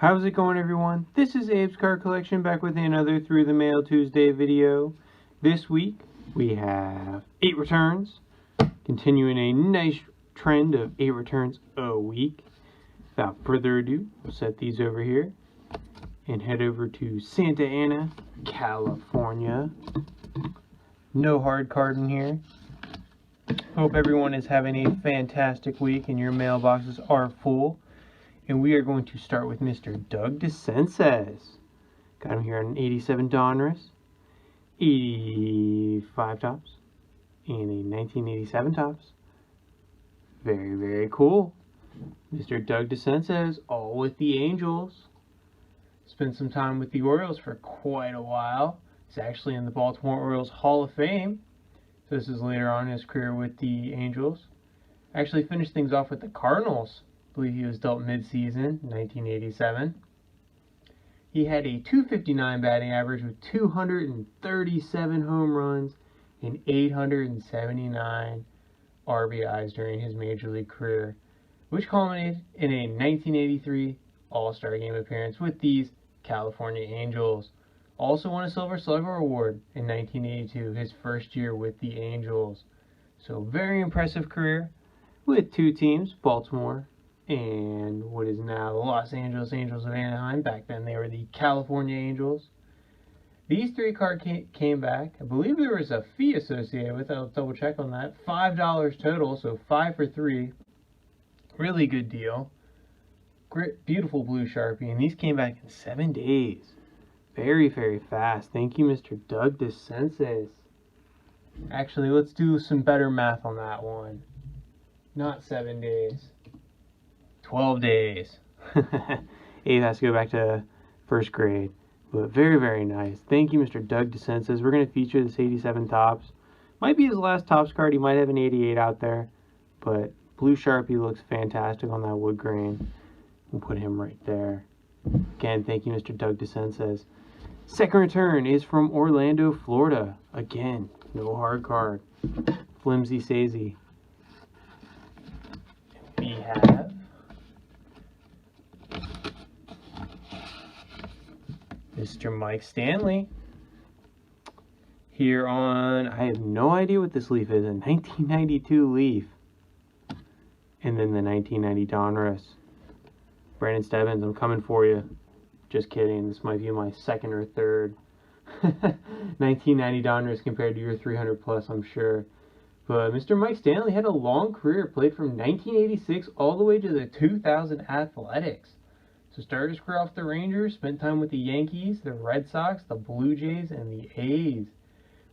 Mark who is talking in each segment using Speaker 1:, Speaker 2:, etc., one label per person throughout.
Speaker 1: How's it going, everyone? This is Abe's Card Collection back with another Through the Mail Tuesday video. This week we have 8 returns, continuing a nice trend of 8 returns a week. Without further ado, we'll set these over here and head over to Santa Ana, California. No hard card in here. Hope everyone is having a fantastic week and your mailboxes are full. And we are going to start with Mr. Doug DeSenses. Got him here on an 87 Donruss, 85 Topps, and a 1987 Topps. Very, very cool. Mr. Doug DeSenses, all with the Angels. Spent some time with the Orioles for quite a while. He's actually in the Baltimore Orioles Hall of Fame. So this is later on in his career with the Angels. Actually finished things off with the Cardinals. I believe he was dealt mid-season, 1987. He had a .259 batting average with 237 home runs and 879 RBIs during his major league career, which culminated in a 1983 All-Star Game appearance with these California Angels. Also won a Silver Slugger Award in 1982, his first year with the Angels. So very impressive career with 2 teams, Baltimore and what is now the Los Angeles Angels of Anaheim. Back then they were the California Angels. These 3 cards came back. I believe there was a fee associated with it. I'll double check on that. $5 total, so 5 for 3. Really good deal. Great, beautiful blue Sharpie, and these came back in 7 days. Very, very fast. Thank you, Mr. Doug DeSenses. Actually, let's do some better math on that one. Not 7 days. 12 days. Abe has to go back to first grade. But very, very nice. Thank you, Mr. Doug DeSenses. We're going to feature this 87 Topps. Might be his last Topps card. He might have an 88 out there. But blue Sharpie looks fantastic on that wood grain. We'll put him right there. Again, thank you, Mr. Doug DeSenses. Second return is from Orlando, Florida. Again, no hard card. Flimsy Sazy. We have Mr. Mike Stanley. Here on, I have no idea what this leaf is, a 1992 leaf. And then the 1990 Donruss. Brandon Stebbins, I'm coming for you. Just kidding, this might be my second or third 1990 Donruss compared to your 300 plus, I'm sure. But Mr. Mike Stanley had a long career, played from 1986 all the way to the 2000 Athletics. So started his career off the Rangers, spent time with the Yankees, the Red Sox, the Blue Jays, and the A's.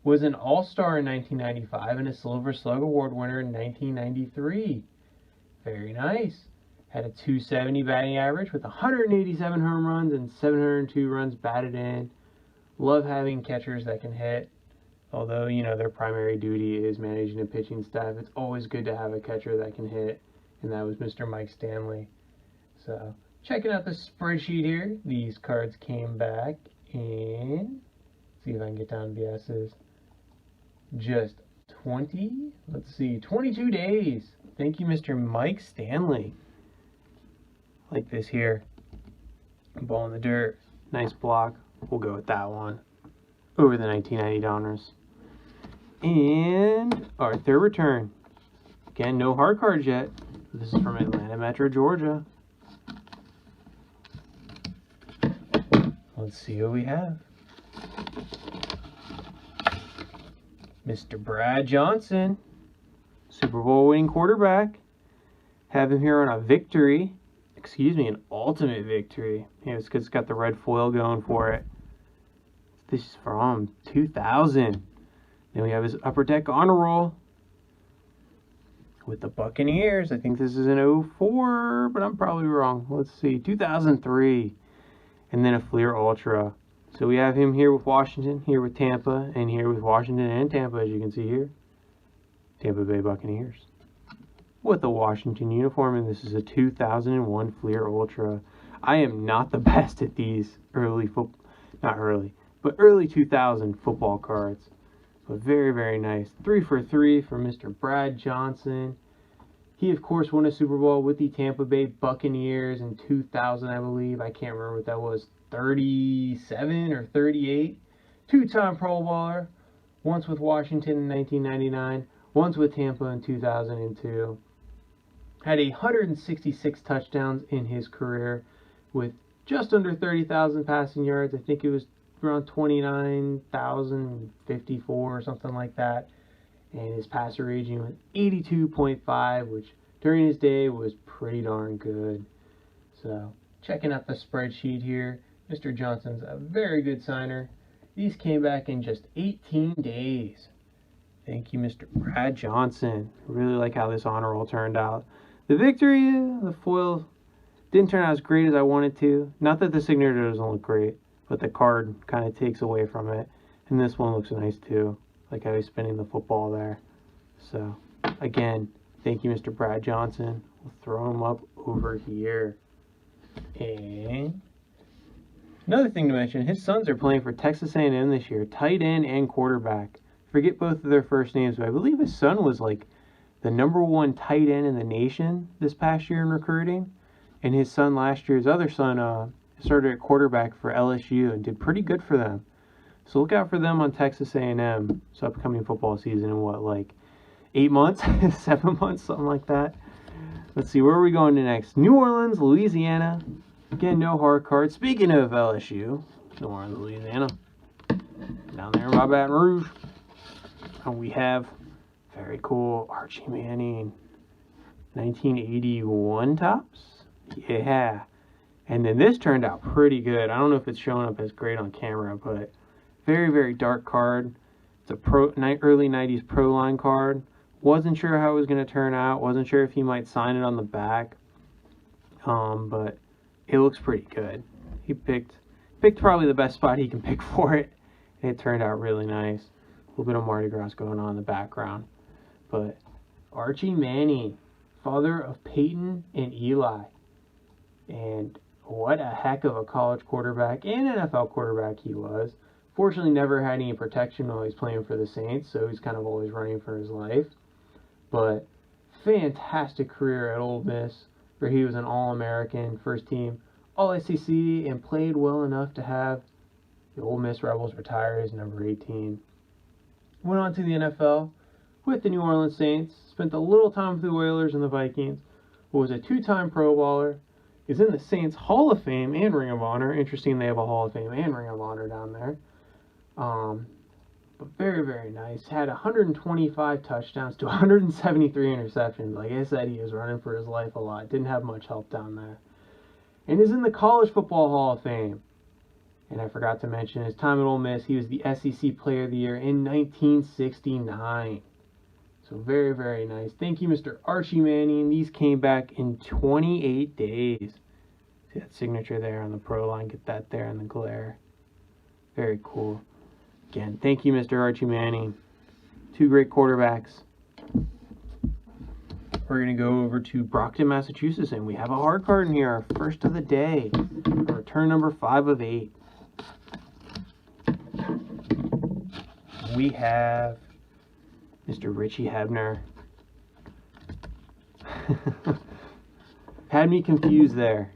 Speaker 1: Was an All-Star in 1995 and a Silver Slug Award winner in 1993. Very nice. Had a .270 batting average with 187 home runs and 702 runs batted in. Love having catchers that can hit. Although, you know, their primary duty is managing a pitching staff, it's always good to have a catcher that can hit. And that was Mr. Mike Stanley. So, checking out the spreadsheet here. These cards came back in, see if I can get down to the S's, just 22 days. Thank you, Mr. Mike Stanley. Like this here. Ball in the dirt. Nice block. We'll go with that one. Over the 1990 Donruss. And our third return. Again, no hard cards yet. This is from Atlanta Metro, Georgia. Let's see what we have. Mr. Brad Johnson. Super Bowl winning quarterback. Have him here on a victory. An ultimate victory. Yeah, it's because it's got the red foil going for it. This is from 2000. Then we have his Upper Deck Honor Roll with the Buccaneers. I think this is an 04, but I'm probably wrong. Let's see, 2003. And then a Fleer Ultra. So we have him here with Washington, here with Tampa, and here with Washington and Tampa, as you can see here. Tampa Bay Buccaneers with the Washington uniform, and this is a 2001 Fleer Ultra. I am not the best at these early 2000 football cards. But very, very nice. 3 for 3 for Mr. Brad Johnson. He, of course, won a Super Bowl with the Tampa Bay Buccaneers in 2000, I believe. I can't remember what that was, 37 or 38. Two-time Pro Bowler, once with Washington in 1999, once with Tampa in 2002. Had 166 touchdowns in his career with just under 30,000 passing yards. I think it was around 29,054 or something like that. And his passer rating was 82.5, which during his day was pretty darn good. So, checking out the spreadsheet here, Mr. Johnson's a very good signer. These came back in just 18 days. Thank you, Mr. Brad Johnson. Really like how this honor roll turned out. The victory, the foil, didn't turn out as great as I wanted to. Not that the signature doesn't look great, but the card kind of takes away from it. And this one looks nice too. Like how he's spinning the football there. So, again, thank you, Mr. Brad Johnson. We'll throw him up over here. And another thing to mention, his sons are playing for Texas A&M this year, tight end and quarterback. Forget both of their first names, but I believe his son was like the #1 tight end in the nation this past year in recruiting. And his son last year, his other son, started at quarterback for LSU and did pretty good for them. So look out for them on Texas A&M. It's upcoming football season in what, like 8 months, 7 months, something like that. Let's see, where are we going to next? New Orleans, Louisiana. Again, no hard card. Speaking of LSU, New Orleans, Louisiana, down there by Baton Rouge, and we have very cool Archie Manning, 1981 tops. Yeah, and then this turned out pretty good. I don't know if it's showing up as great on camera, but very, very dark card. It's a early 90s Pro Line card. Wasn't sure how it was going to turn out. Wasn't sure if he might sign it on the back. But it looks pretty good. He picked probably the best spot he can pick for it. And it turned out really nice. A little bit of Mardi Gras going on in the background. But Archie Manning, father of Peyton and Eli. And what a heck of a college quarterback and NFL quarterback he was. Fortunately, never had any protection while he's playing for the Saints, so he's kind of always running for his life. But fantastic career at Ole Miss, where he was an All-American, first team, All-SEC, and played well enough to have the Ole Miss Rebels retire as number 18. Went on to the NFL with the New Orleans Saints, spent a little time with the Oilers and the Vikings, was a two-time Pro Bowler, is in the Saints Hall of Fame and Ring of Honor. Interesting they have a Hall of Fame and Ring of Honor down there. But very, very nice. Had 125 touchdowns to 173 interceptions. Like I said, he was running for his life a lot. Didn't have much help down there. And is in the College Football Hall of Fame. And I forgot to mention his time at Ole Miss. He was the SEC Player of the Year in 1969. So very, very nice. Thank you, Mr. Archie Manning. These came back in 28 days. See that signature there on the Pro Line? Get that there in the glare. Very cool. Again, thank you, Mr. Archie Manning. Two great quarterbacks. We're going to go over to Brockton, Massachusetts, and we have a hard card in here, our first of the day. Return number 5 of 8. We have Mr. Richie Hebner. Had me confused there.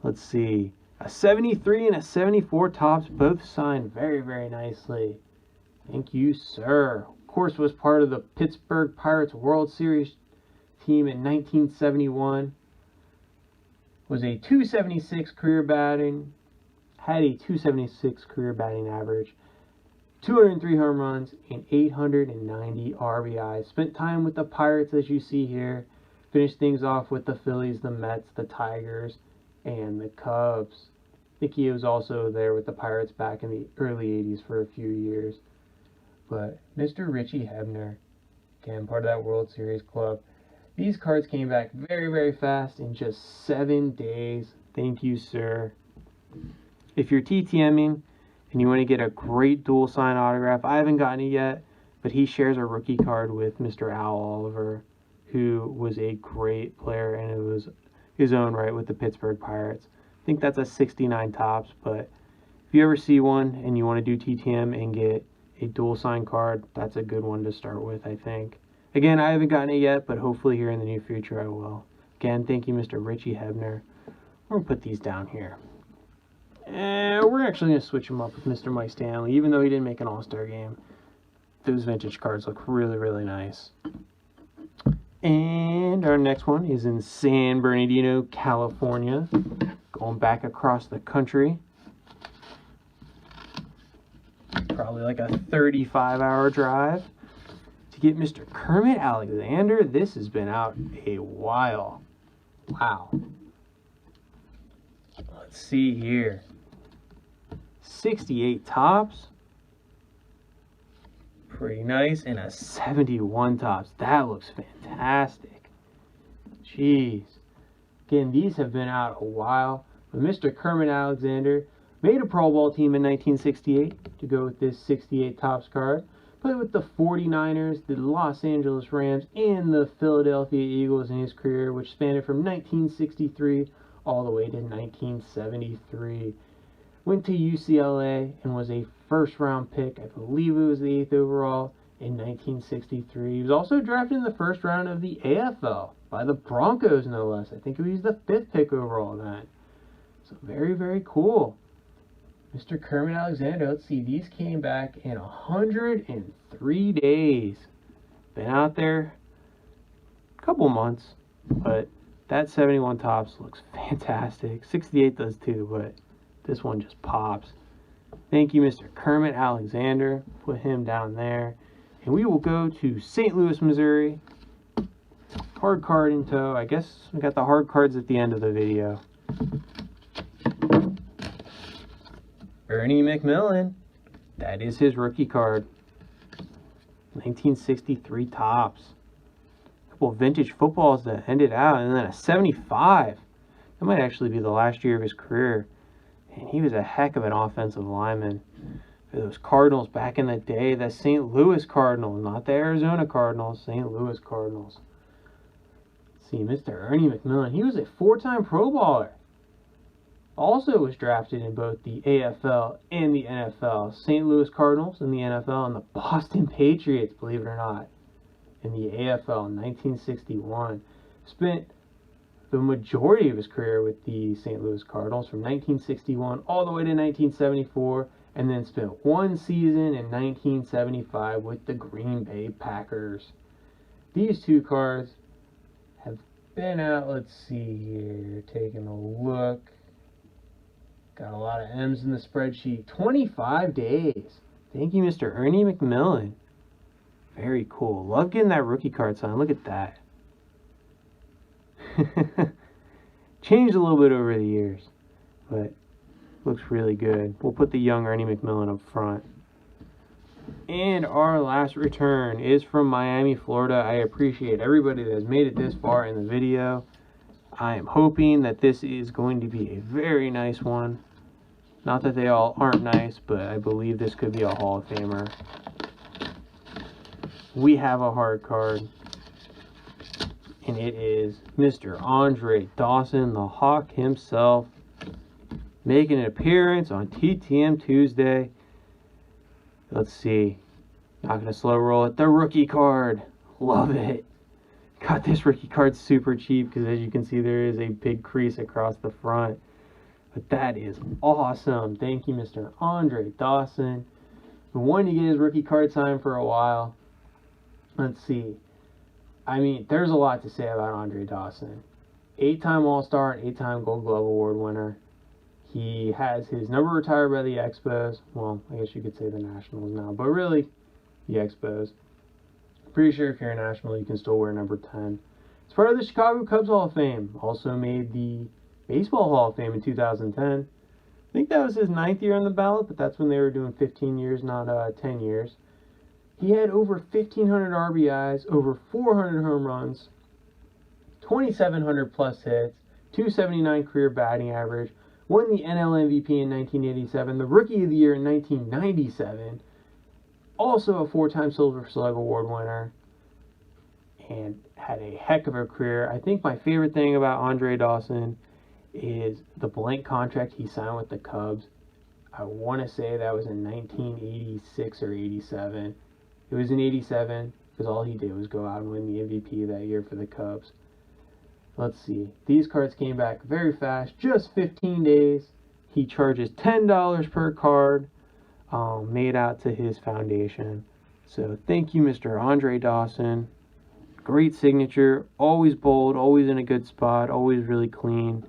Speaker 1: Let's see. A 73 and a 74 tops, both signed very, very nicely. Thank you, sir. Of course, was part of the Pittsburgh Pirates World Series team in 1971. Was a 276 career batting. Had a 276 career batting average. 203 home runs and 890 RBIs. Spent time with the Pirates, as you see here. Finished things off with the Phillies, the Mets, the Tigers, and the Cubs. I think he was also there with the Pirates back in the early 80s for a few years. But Mr. Richie Hebner, again, part of that World Series club. These cards came back very, very fast in just 7 days. Thank you, sir. If you're TTMing and you want to get a great dual sign autograph, I haven't gotten it yet, but he shares a rookie card with Mr. Al Oliver, who was a great player, and it was his own right with the Pittsburgh Pirates. I think that's a 69 tops, but if you ever see one and you want to do TTM and get a dual sign card, that's a good one to start with, I think. Again, I haven't gotten it yet, but hopefully here in the near future I will. Again, thank you, Mr. Richie Hebner. We're going to put these down here. And we're actually going to switch them up with Mr. Mike Stanley, even though he didn't make an All-Star game. Those vintage cards look really, really nice. And our next one is in San Bernardino, California. Going back across the country. Probably like a 35-hour drive to get Mr. Kermit Alexander. This has been out a while. Wow. Let's see here. 68 tops. Pretty nice. And a 71 tops. That looks fantastic. Jeez. Again, these have been out a while. But Mr. Kermit Alexander made a Pro Bowl team in 1968 to go with this 68 tops card. Played with the 49ers, the Los Angeles Rams, and the Philadelphia Eagles in his career, which spanned from 1963 all the way to 1973. Went to UCLA and was a first-round pick. I believe it was the 8th overall in 1963. He was also drafted in the first round of the AFL by the Broncos, no less. I think he was the 5th pick overall then. So very, very cool. Mr. Kermit Alexander, let's see, these came back in 103 days. Been out there a couple months, but that 71 tops looks fantastic. 68 does too, but this one just pops. Thank you, Mr. Kermit Alexander. Put him down there. And we will go to St. Louis, Missouri. Hard card in tow. I guess we got the hard cards at the end of the video. Ernie McMillan. That is his rookie card. 1963 tops. A couple of vintage footballs that ended out, and then a 75. That might actually be the last year of his career. And he was a heck of an offensive lineman. For those Cardinals back in the day, the St. Louis Cardinals, not the Arizona Cardinals, St. Louis Cardinals. Let's see, Mr. Ernie McMillan. He was a 4-time Pro Bowler. Also was drafted in both the AFL and the NFL. St. Louis Cardinals in the NFL and the Boston Patriots, believe it or not, in the AFL in 1961. Spent the majority of his career with the St. Louis Cardinals from 1961 all the way to 1974, and then spent one season in 1975 with the Green Bay Packers. These two cards have been out, let's see here, taking a look. Got a lot of M's in the spreadsheet. 25 days. Thank you, Mr. Ernie McMillan. Very cool. Love getting that rookie card signed. Look at that. Changed a little bit over the years, but looks really good. We'll put the young Ernie McMillan up front. And our last return is from Miami, Florida. I appreciate everybody that has made it this far in the video. I am hoping that this is going to be a very nice one. Not that they all aren't nice, but I believe this could be a Hall of Famer. We have a hard card, and it is Mr. Andre Dawson, the Hawk himself, making an appearance on TTM Tuesday. Let's see. Not going to slow roll it. The rookie card. Love it. Got this rookie card super cheap because, as you can see, there is a big crease across the front. But that is awesome. Thank you, Mr. Andre Dawson. Been wanting to get his rookie card signed for a while. Let's see. I mean, there's a lot to say about Andre Dawson. 8-time All-Star and 8-time Gold Glove Award winner. He has his number retired by the Expos. Well, I guess you could say the Nationals now, but really, the Expos. Pretty sure if you're a National, you can still wear number 10. It's part of the Chicago Cubs Hall of Fame. Also made the Baseball Hall of Fame in 2010. I think that was his 9th year on the ballot, but that's when they were doing 15 years, not 10 years. He had over 1,500 RBIs, over 400 home runs, 2,700 plus hits, 279 career batting average, won the NL MVP in 1987, the Rookie of the Year in 1997, also a 4-time Silver Slug Award winner, and had a heck of a career. I think my favorite thing about Andre Dawson is the blank contract he signed with the Cubs. I want to say that was in 1986 or 87. It was in 87. because all he did was go out and win the MVP that year for the Cubs. Let's see. These cards came back very fast, just 15 days. He charges $10 per card, made out to his foundation. So thank you, Mr. Andre Dawson. Great signature, always bold, always in a good spot, always really clean.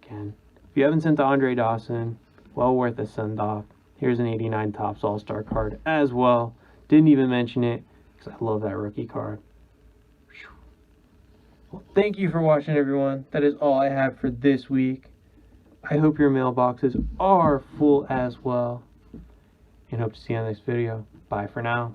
Speaker 1: Again, if you haven't sent to Andre Dawson, well worth a send-off. Here's an 89 Topps All-Star card as well. Didn't even mention it because I love that rookie card. Well, thank you for watching, everyone. That is all I have for this week. I hope your mailboxes are full as well. And hope to see you on the next video. Bye for now.